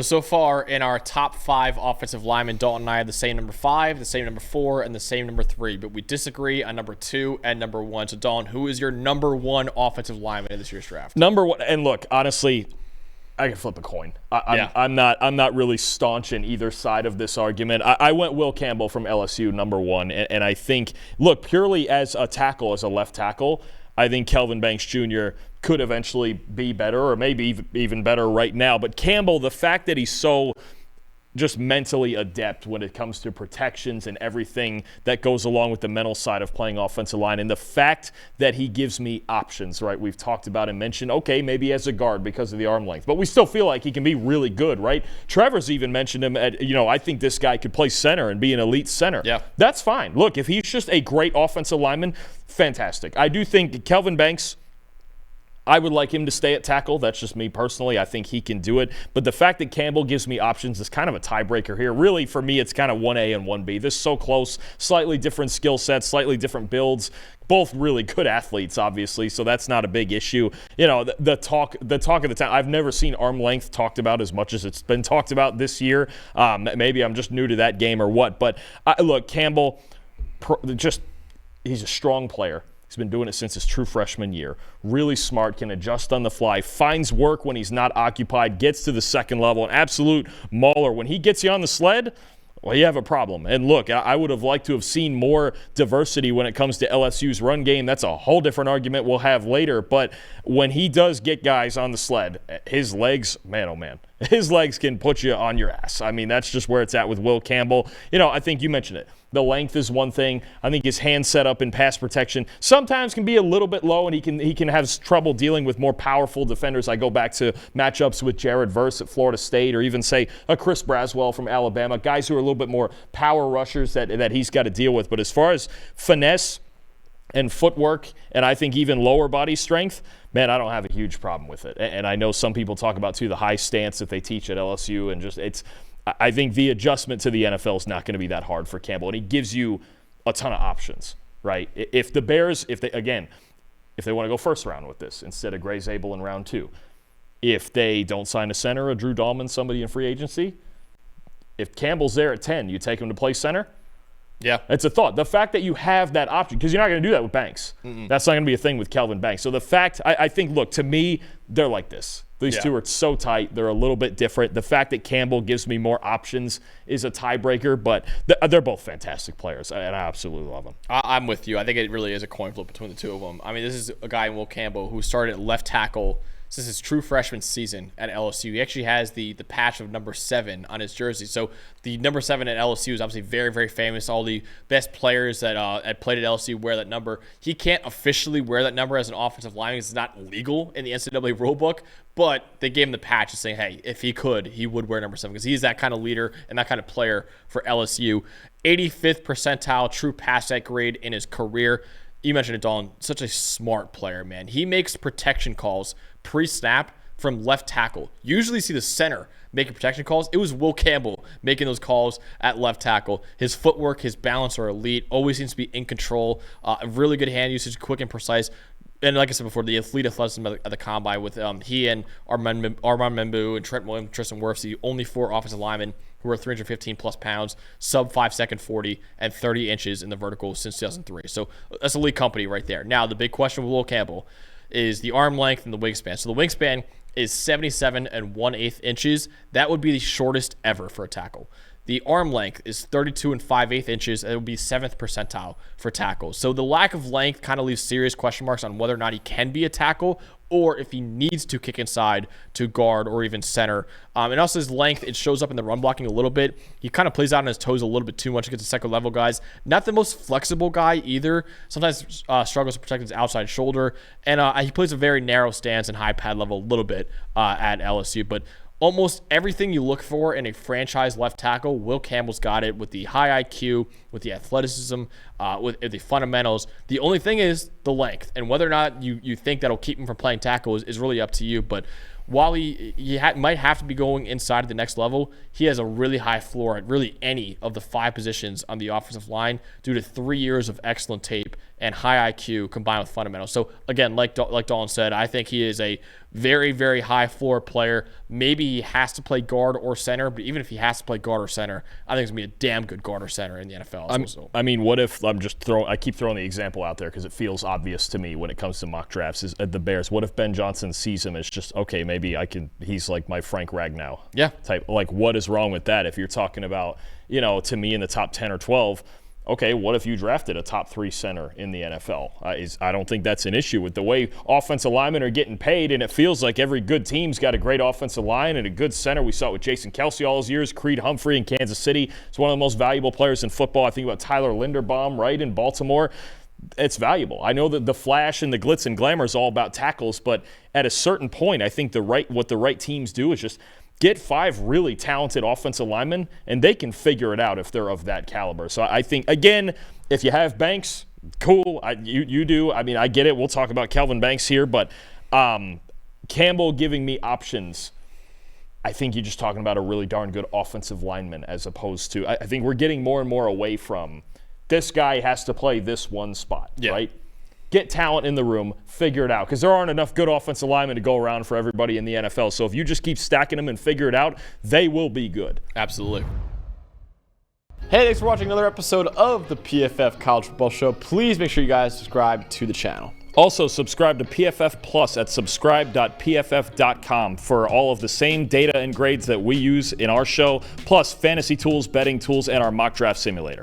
So far in our top 5 offensive linemen, Dalton and I have the same number 5, the same number 4, and the same number 3. But we disagree on number 2 and number 1. So, Dalton, who is your number 1 offensive lineman in this year's draft? Number 1, and look, honestly, I can flip a coin. I'm not really staunch in either side of this argument. I went Will Campbell from LSU, number 1. And I think, look, purely as a tackle, as a left tackle, I think Kelvin Banks Jr. could eventually be better, or maybe even better right now. But Campbell, the fact that he's so just mentally adept when it comes to protections and everything that goes along with the mental side of playing offensive line, and the fact that he gives me options, right? We've talked about and mentioned, okay, maybe as a guard because of the arm length, but we still feel like he can be really good, right? Trevor's even mentioned him at, I think this guy could play center and be an elite center. Yeah. That's fine. Look, if he's just a great offensive lineman, fantastic. I do think Kelvin Banks, I would like him to stay at tackle. That's just me personally. I think he can do it. But the fact that Campbell gives me options is kind of a tiebreaker here. Really, for me, it's kind of 1A and 1B. This is so close, slightly different skill sets, slightly different builds. Both really good athletes, obviously, so that's not a big issue. The talk of the town, I've never seen arm length talked about as much as it's been talked about this year. Maybe I'm just new to that game or what. But look, Campbell, he's a strong player. He's been doing it since his true freshman year. Really smart, can adjust on the fly, finds work when he's not occupied, gets to the second level, an absolute mauler. When he gets you on the sled, well, you have a problem. And look, I would have liked to have seen more diversity when it comes to LSU's run game. That's a whole different argument we'll have later. But when he does get guys on the sled, his legs, man, oh man, his legs can put you on your ass. I mean, that's just where it's at with Will Campbell. I think you mentioned it. The length is one thing. I think his hand setup in pass protection sometimes can be a little bit low, and he can have trouble dealing with more powerful defenders. I go back to matchups with Jared Verse at Florida State, or even say a Chris Braswell from Alabama, guys who are a little bit more power rushers that he's got to deal with. But as far as finesse and footwork, and I think even lower body strength, man, I don't have a huge problem with it. And I know some people talk about, too, the high stance that they teach at LSU, and I think the adjustment to the NFL is not going to be that hard for Campbell, and he gives you a ton of options, right? If the Bears, if they want to go first round with this instead of Gray Zabel in round 2, if they don't sign a center, a Drew Dahlman, somebody in free agency, if Campbell's there at 10, you take him to play center? Yeah. It's a thought. The fact that you have that option, because you're not going to do that with Banks. Mm-mm. That's not going to be a thing with Kelvin Banks. So the fact, I think, look, to me, they're like this. These two are so tight. They're a little bit different. The fact that Campbell gives me more options is a tiebreaker, but they're both fantastic players, and I absolutely love them. I'm with you. I think it really is a coin flip between the two of them. I mean, this is a guy, Will Campbell, who started at left tackle since his true freshman season at LSU. He actually has the patch of number 7 on his jersey. So the number 7 at LSU is obviously very, very famous. All the best players that had played at LSU wear that number. He can't officially wear that number as an offensive lineman. It's not legal in the NCAA rulebook, but they gave him the patch and saying, hey, if he could, he would wear number 7 because he's that kind of leader and that kind of player for LSU. 85th percentile true pass set grade in his career. You mentioned it, Dalton. Such a smart player, man. He makes protection calls pre-snap from left tackle. Usually see the center making protection calls. It was Will Campbell making those calls at left tackle. His footwork, his balance are elite. Always seems to be in control. Really good hand usage, quick and precise. And like I said before, the elite athleticism at the combine with he and Armand Membu and Trent Williams, Tristan Wirfs, the only 4 offensive linemen who are 315-plus pounds, sub 5-second 40, and 30 inches in the vertical since 2003. So that's elite company right there. Now, the big question with Will Campbell is the arm length and the wingspan. So the wingspan is 77 1/8 inches. That would be the shortest ever for a tackle. The arm length is 32 5/8 inches. It would be 7th percentile for tackles. So the lack of length kind of leaves serious question marks on whether or not he can be a tackle or if he needs to kick inside to guard or even center. And also his length, it shows up in the run blocking a little bit. He kind of plays out on his toes a little bit too much against the second level guys. Not the most flexible guy either. Sometimes struggles to protect his outside shoulder. And he plays a very narrow stance and high pad level a little bit at LSU. But almost everything you look for in a franchise left tackle, Will Campbell's got it with the high IQ, with the athleticism, with the fundamentals. The only thing is the length. And whether or not you think that'll keep him from playing tackle is really up to you. But while he might have to be going inside at the next level, he has a really high floor at really any of the 5 positions on the offensive line due to 3 years of excellent tape and high IQ combined with fundamentals. So again, like Dalton said, I think he is a very, very high floor player. Maybe he has to play guard or center, but even if he has to play guard or center, I think he's going to be a damn good guard or center in the NFL. I mean, what if I keep throwing the example out there because it feels obvious to me when it comes to mock drafts is the Bears. What if Ben Johnson sees him as just, okay, maybe he's like my Frank Ragnow type. Like, what is wrong with that? If you're talking about, to me in the top 10 or 12, okay, what if you drafted a top 3 center in the NFL? I don't think that's an issue with the way offensive linemen are getting paid, and it feels like every good team's got a great offensive line and a good center. We saw it with Jason Kelce all his years, Creed Humphrey in Kansas City. He's one of the most valuable players in football. I think about Tyler Linderbaum, right, in Baltimore. It's valuable. I know that the flash and the glitz and glamour is all about tackles, but at a certain point, I think what the right teams do is just get 5 really talented offensive linemen, and they can figure it out if they're of that caliber. So I think, again, if you have Banks, cool. You do. I mean, I get it. We'll talk about Kelvin Banks here, but Campbell giving me options, I think you're just talking about a really darn good offensive lineman as opposed to – I think we're getting more and more away from this guy has to play this one spot, right? Get talent in the room, figure it out. Because there aren't enough good offensive linemen to go around for everybody in the NFL. So if you just keep stacking them and figure it out, they will be good. Absolutely. Hey, thanks for watching another episode of the PFF College Football Show. Please make sure you guys subscribe to the channel. Also, subscribe to PFF Plus at subscribe.pff.com for all of the same data and grades that we use in our show, plus fantasy tools, betting tools, and our mock draft simulator.